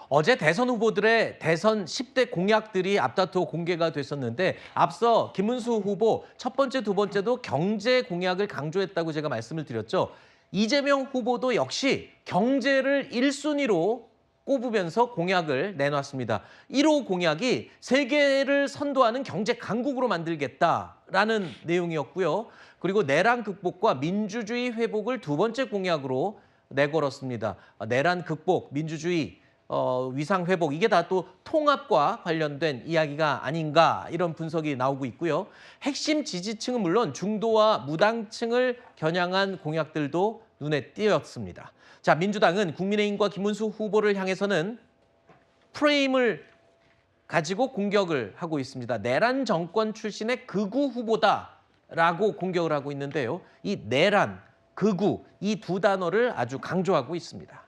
어제 대선 후보들의 대선 10대 공약들이 앞다투어 공개가 됐었는데 앞서 김문수 후보 첫 번째, 두 번째도 경제 공약을 강조했다고 제가 말씀을 드렸죠. 이재명 후보도 역시 경제를 1순위로 꼽으면서 공약을 내놨습니다. 1호 공약이 세계를 선도하는 경제 강국으로 만들겠다라는 내용이었고요. 그리고 내란 극복과 민주주의 회복을 두 번째 공약으로 내걸었습니다. 내란 극복, 민주주의 위상 회복 이게 다 또 통합과 관련된 이야기가 아닌가 이런 분석이 나오고 있고요. 핵심 지지층은 물론 중도와 무당층을 겨냥한 공약들도 눈에 띄었습니다. 자, 민주당은 국민의힘과 김문수 후보를 향해서는 프레임을 가지고 공격을 하고 있습니다. 내란 정권 출신의 극우 후보다라고 공격을 하고 있는데요. 이 내란, 극우 이 두 단어를 아주 강조하고 있습니다.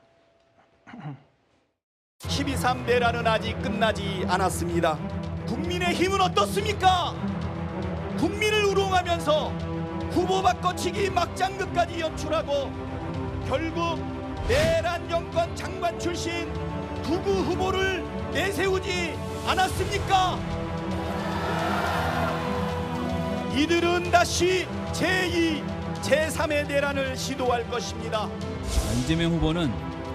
12.3 내란은 아직 끝나지 않았습니다. 국민의힘은 어떻습니까? 국민을 우롱하면서 후보 바꿔치기 막장극까지 연출하고 결국 내란 정권 장관 출신 극우 후보를 내세우지 않았습니까? 이들은 다시 제2, 제3의 내란을 시도할 것입니다. 이재명 후보는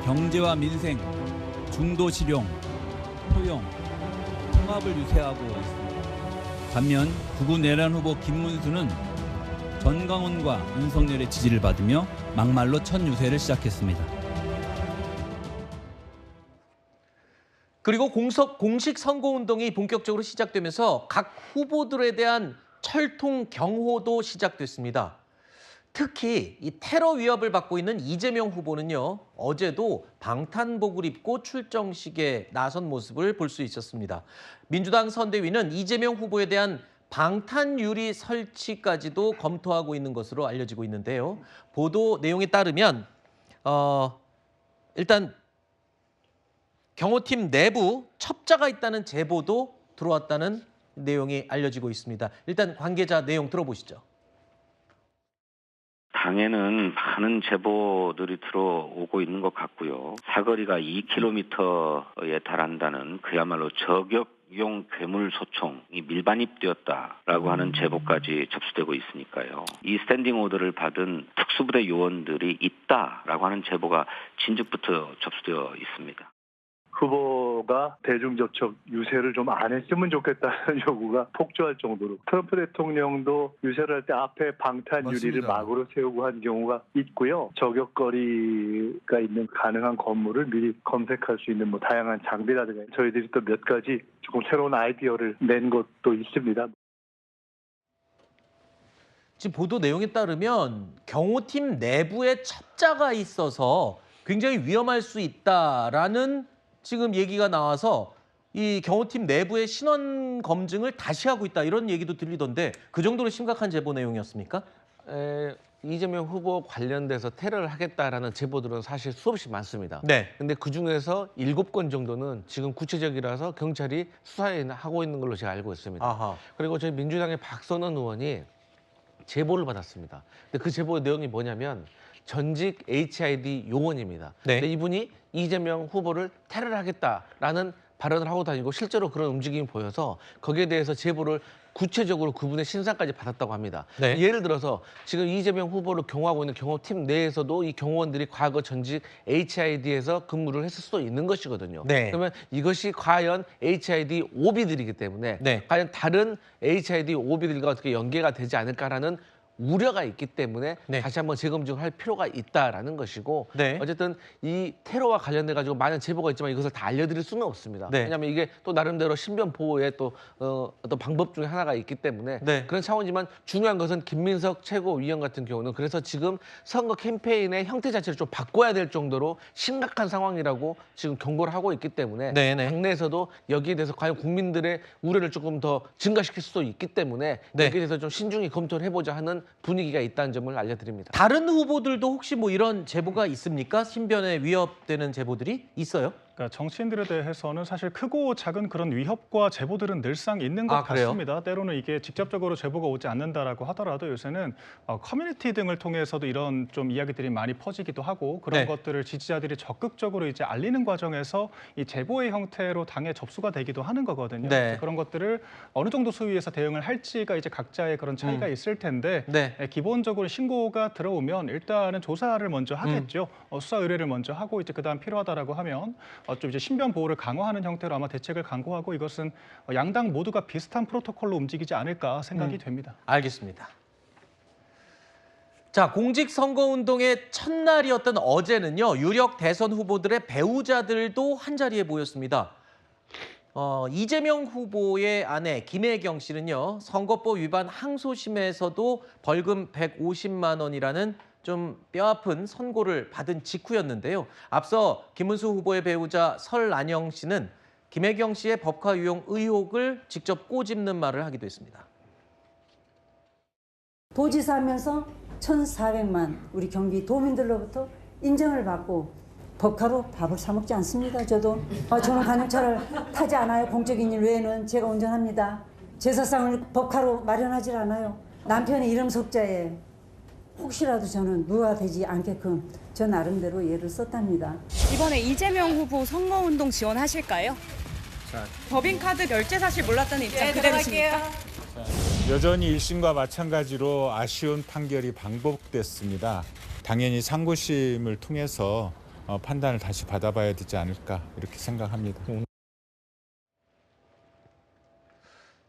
경제와 민생, 중도 실용, 포용, 통합을 유세하고 있습니다. 반면 극우 내란 후보 김문수는 전광훈과 윤석열의 지지를 받으며 막말로 첫 유세를 시작했습니다. 그리고 공식 선거운동이 본격적으로 시작되면서 각 후보들에 대한 철통 경호도 시작됐습니다. 특히 이 테러 위협을 받고 있는 이재명 후보는요. 어제도 방탄복을 입고 출정식에 나선 모습을 볼 수 있었습니다. 민주당 선대위는 이재명 후보에 대한 방탄유리 설치까지도 검토하고 있는 것으로 알려지고 있는데요. 보도 내용에 따르면 일단 경호팀 내부 첩자가 있다는 제보도 들어왔다는 내용이 알려지고 있습니다. 일단 관계자 내용 들어보시죠. 당에는 많은 제보들이 들어오고 있는 것 같고요. 사거리가 2km에 달한다는 그야말로 저격용 괴물 소총이 밀반입되었다라고 하는 제보까지 접수되고 있으니까요. 이 스탠딩 오더를 받은 특수부대 요원들이 있다라고 하는 제보가 진즉부터 접수되어 있습니다. 후보가 대중접촉 유세를 좀 안 했으면 좋겠다는 요구가 폭주할 정도로 트럼프 대통령도 유세를 할 때 앞에 방탄유리를 막으로 세우고 한 경우가 있고요. 저격거리가 있는 가능한 건물을 미리 검색할 수 있는 다양한 장비라든가 저희들이 또 몇 가지 조금 새로운 아이디어를 낸 것도 있습니다. 지금 보도 내용에 따르면 경호팀 내부에 첩자가 있어서 굉장히 위험할 수 있다라는 지금 얘기가 나와서 이 경호팀 내부의 신원 검증을 다시 하고 있다 이런 얘기도 들리던데 그 정도로 심각한 제보 내용이었습니까? 이재명 후보 관련돼서 테러를 하겠다라는 제보들은 사실 수없이 많습니다. 네. 근데 그중에서 7건 정도는 지금 구체적이라서 경찰이 수사하고 있는 걸로 제가 알고 있습니다. 아하. 그리고 저희 민주당의 박선원 의원이 제보를 받았습니다. 근데 그 제보의 내용이 뭐냐면 전직 HID 요원입니다. 네. 근데 이분이 이재명 후보를 테러를 하겠다라는 발언을 하고 다니고 실제로 그런 움직임이 보여서 거기에 대해서 제보를 구체적으로 그분의 신상까지 받았다고 합니다. 네. 예를 들어서 지금 이재명 후보를 경호하고 있는 경호팀 내에서도 이 경호원들이 과거 전직 HID에서 근무를 했을 수도 있는 것이거든요. 네. 그러면 이것이 과연 HID 오비들이기 때문에 네. 과연 다른 HID 오비들과 어떻게 연계가 되지 않을까라는 우려가 있기 때문에 네. 다시 한번 재검증을 할 필요가 있다라는 것이고 네. 어쨌든 이 테러와 관련돼 가지고 많은 제보가 있지만 이것을 다 알려드릴 수는 없습니다. 네. 왜냐하면 이게 또 나름대로 신변 보호의 또 어떤 방법 중에 하나가 있기 때문에 네. 그런 차원이지만 중요한 것은 김민석 최고위원 같은 경우는 그래서 지금 선거 캠페인의 형태 자체를 좀 바꿔야 될 정도로 심각한 상황이라고 지금 경고를 하고 있기 때문에 네네. 당내에서도 여기에 대해서 과연 국민들의 우려를 조금 더 증가시킬 수도 있기 때문에 네. 여기에 대해서 좀 신중히 검토를 해보자 하는 분위기가 있다는 점을 알려드립니다. 다른 후보들도 혹시 뭐 이런 제보가 있습니까? 신변에 위협되는 제보들이 있어요? 그러니까 정치인들에 대해서는 사실 크고 작은 그런 위협과 제보들은 늘상 있는 것 그래요? 같습니다. 때로는 이게 직접적으로 제보가 오지 않는다라고 하더라도 요새는 커뮤니티 등을 통해서도 이런 좀 이야기들이 많이 퍼지기도 하고 그런 네. 것들을 지지자들이 적극적으로 이제 알리는 과정에서 이 제보의 형태로 당에 접수가 되기도 하는 거거든요. 네. 그래서 그런 것들을 어느 정도 수위에서 대응을 할지가 이제 각자의 그런 차이가 있을 텐데 네. 기본적으로 신고가 들어오면 일단은 조사를 먼저 하겠죠. 수사 의뢰를 먼저 하고 이제 그다음 필요하다라고 하면 좀 이제 신변 보호를 강화하는 형태로 아마 대책을 강구하고 이것은 양당 모두가 비슷한 프로토콜로 움직이지 않을까 생각이 됩니다. 알겠습니다. 자, 공직선거운동의 첫날이었던 어제는요. 유력 대선 후보들의 배우자들도 한자리에 모였습니다. 이재명 후보의 아내 김혜경 씨는요. 선거법 위반 항소심에서도 벌금 150만 원이라는 좀 뼈아픈 선고를 받은 직후였는데요. 앞서 김문수 후보의 배우자 설안영 씨는 김혜경 씨의 법화 유용 의혹을 직접 꼬집는 말을 하기도 했습니다. 도지사 하면서 1,400만 우리 경기 도민들로부터 인정을 받고 법카로 밥을 사 먹지 않습니다. 저는 관용차를 타지 않아요. 공적인 일 외에는 제가 운전합니다. 제사상을 법카로 마련하지 않아요. 남편의 이름 석자에 혹시라도 저는 무효가 되지 않게끔 저 나름대로 예를 썼답니다. 이번에 이재명 후보 선거운동 지원하실까요? 법인카드 결제 사실 몰랐다는 입장 그대로십니까? 여전히 1심과 마찬가지로 아쉬운 판결이 반복됐습니다. 당연히 상고심을 통해서 판단을 다시 받아봐야 되지 않을까 이렇게 생각합니다.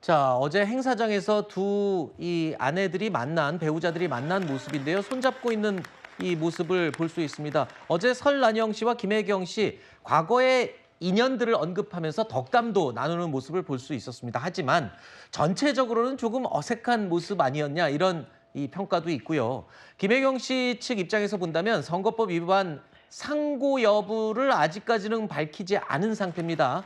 자, 어제 행사장에서 두 이 아내들이 만난 배우자들이 만난 모습인데요. 손잡고 있는 이 모습을 볼 수 있습니다. 어제 설란영 씨와 김혜경 씨 과거의 인연들을 언급하면서 덕담도 나누는 모습을 볼 수 있었습니다. 하지만 전체적으로는 조금 어색한 모습 아니었냐 이런 이 평가도 있고요. 김혜경 씨 측 입장에서 본다면 선거법 위반 상고 여부를 아직까지는 밝히지 않은 상태입니다.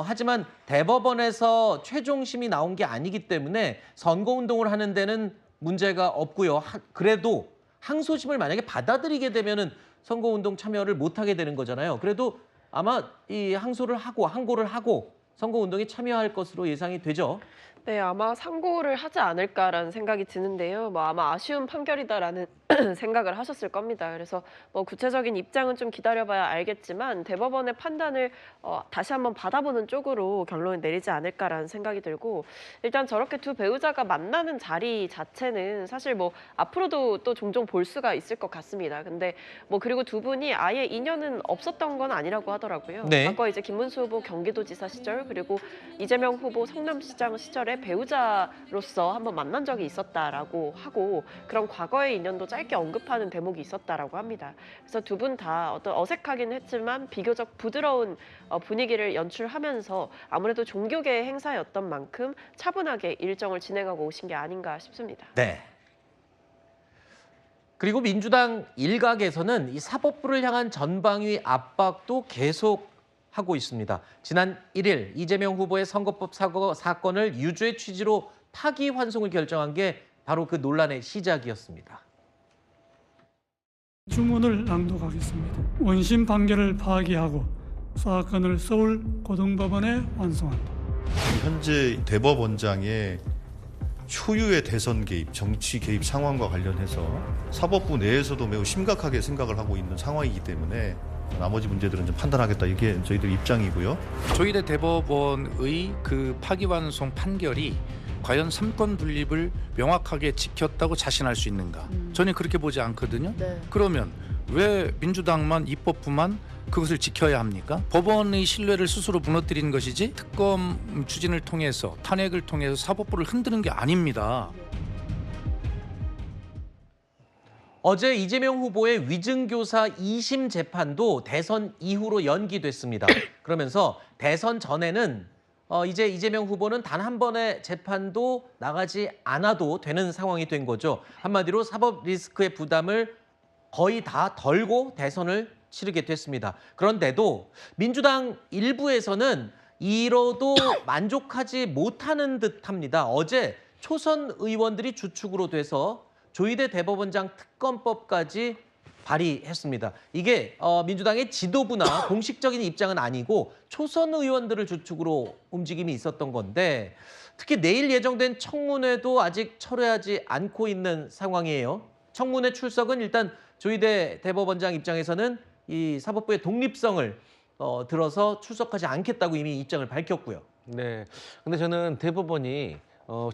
하지만 대법원에서 최종심이 나온 게 아니기 때문에 선거운동을 하는 데는 문제가 없고요. 그래도 항소심을 만약에 받아들이게 되면은 선거운동 참여를 못하게 되는 거잖아요. 그래도 아마 이 항소를 하고 항고를 하고 선거운동에 참여할 것으로 예상이 되죠. 네, 아마 상고를 하지 않을까라는 생각이 드는데요. 아마 아쉬운 판결이다라는 생각을 하셨을 겁니다. 그래서 구체적인 입장은 좀 기다려봐야 알겠지만 대법원의 판단을 다시 한번 받아보는 쪽으로 결론을 내리지 않을까라는 생각이 들고 일단 저렇게 두 배우자가 만나는 자리 자체는 사실 앞으로도 또 종종 볼 수가 있을 것 같습니다. 근데 그리고 두 분이 아예 인연은 없었던 건 아니라고 하더라고요. 네. 과거 이제 김문수 후보 경기도지사 시절 그리고 이재명 후보 성남시장 시절에 배우자로서 한번 만난 적이 있었다라고 하고 그런 과거의 인연도 짧게 언급하는 대목이 있었다라고 합니다. 그래서 두 분 다 어떤 어색하긴 했지만 비교적 부드러운 분위기를 연출하면서 아무래도 종교계의 행사였던 만큼 차분하게 일정을 진행하고 오신 게 아닌가 싶습니다. 네. 그리고 민주당 일각에서는 이 사법부를 향한 전방위 압박도 계속 하고 있습니다. 지난 1일 이재명 후보의 선거법 사건을 유죄 취지로 파기환송을 결정한 게 바로 그 논란의 시작이었습니다. 주문을 낭독하겠습니다. 원심 판결을 파기하고 사건을 서울 고등법원에 환송한다. 현재 대법원장의 초유의 대선 개입, 정치 개입 상황과 관련해서 사법부 내에서도 매우 심각하게 생각을 하고 있는 상황이기 때문에 나머지 문제들은 좀 판단하겠다. 이게 저희들 입장이고요. 조희대 대법원의 그 파기환송 판결이 과연 삼권 분립을 명확하게 지켰다고 자신할 수 있는가? 저는 그렇게 보지 않거든요. 네. 그러면 왜 민주당만 입법부만 그것을 지켜야 합니까? 법원의 신뢰를 스스로 무너뜨리는 것이지 특검 추진을 통해서 탄핵을 통해서 사법부를 흔드는 게 아닙니다. 어제 이재명 후보의 위증교사 2심 재판도 대선 이후로 연기됐습니다. 그러면서 대선 전에는 이제 이재명 후보는 단 한 번의 재판도 나가지 않아도 되는 상황이 된 거죠. 한마디로 사법 리스크의 부담을 거의 다 덜고 대선을 치르게 됐습니다. 그런데도 민주당 일부에서는 이로도 만족하지 못하는 듯합니다. 어제 초선 의원들이 주축으로 돼서 조희대 대법원장 특검법까지 발의했습니다. 이게 민주당의 지도부나 공식적인 입장은 아니고 초선 의원들을 주축으로 움직임이 있었던 건데 특히 내일 예정된 청문회도 아직 철회하지 않고 있는 상황이에요. 청문회 출석은 일단 조희대 대법원장 입장에서는 이 사법부의 독립성을 들어서 출석하지 않겠다고 이미 입장을 밝혔고요. 네. 근데 저는 대법원이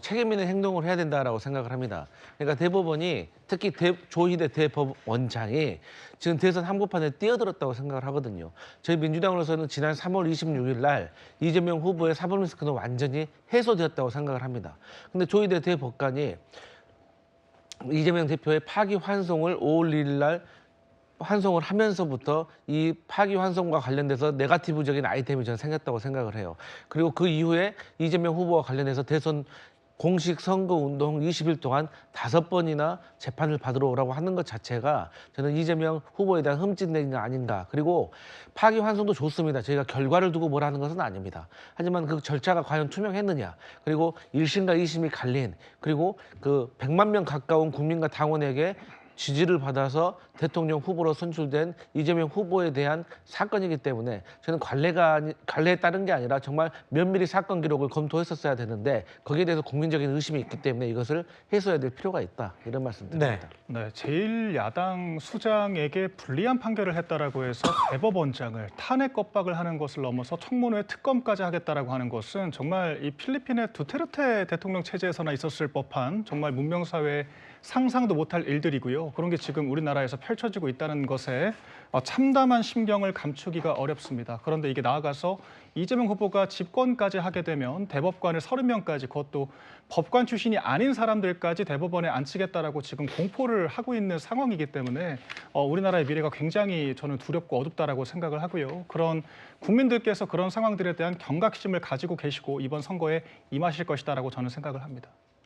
책임 있는 행동을 해야 된다라고 생각을 합니다. 그러니까 대법원이 특히 조희대 대법원장이 지금 대선 한복판에 뛰어들었다고 생각을 하거든요. 저희 민주당으로서는 지난 3월 26일 날 이재명 후보의 사법 리스크는 완전히 해소되었다고 생각을 합니다. 근데 조희대 대법관이 이재명 대표의 파기환송을 5월 1일 날 환송을 하면서부터 이 파기환송과 관련돼서 네거티브적인 아이템이 저는 생겼다고 생각을 해요. 그리고 그 이후에 이재명 후보와 관련해서 대선 공식 선거운동 20일 동안 5번이나 재판을 받으러 오라고 하는 것 자체가 저는 이재명 후보에 대한 흠집내기가 아닌가. 그리고 파기환송도 좋습니다. 저희가 결과를 두고 뭐라는 것은 아닙니다. 하지만 그 절차가 과연 투명했느냐. 그리고 1심과 2심이 갈린 그리고 그 100만 명 가까운 국민과 당원에게 지지를 받아서 대통령 후보로 선출된 이재명 후보에 대한 사건이기 때문에 저는 관례에 따른 게 아니라 정말 면밀히 사건 기록을 검토했었어야 되는데 거기에 대해서 국민적인 의심이 있기 때문에 이것을 해소해야 될 필요가 있다. 이런 말씀드립니다. 네, 제1야당 수장에게 불리한 판결을 했다라고 해서 대법원장을 탄핵 겁박을 하는 것을 넘어서 청문회 특검까지 하겠다라고 하는 것은 정말 이 필리핀의 두테르테 대통령 체제에서나 있었을 법한 정말 문명사회의 상상도 못할 일들이고요. 그런 게 지금 우리나라에서 펼쳐지고 있다는 것에 참담한 심경을 감추기가 어렵습니다. 그런데 이게 나아가서 이재명 후보가 집권까지 하게 되면 대법관을 30명까지 그것도 법관 출신이 아닌 사람들까지 대법원에 앉히겠다라고 지금 공포를 하고 있는 상황이기 때문에 우리나라의 미래가 굉장히 저는 두렵고 어둡다라고 생각을 하고요. 그런 국민들께서 그런 상황들에 대한 경각심을 가지고 계시고 이번 선거에 임하실 것이다라고 저는 생각을 합니다.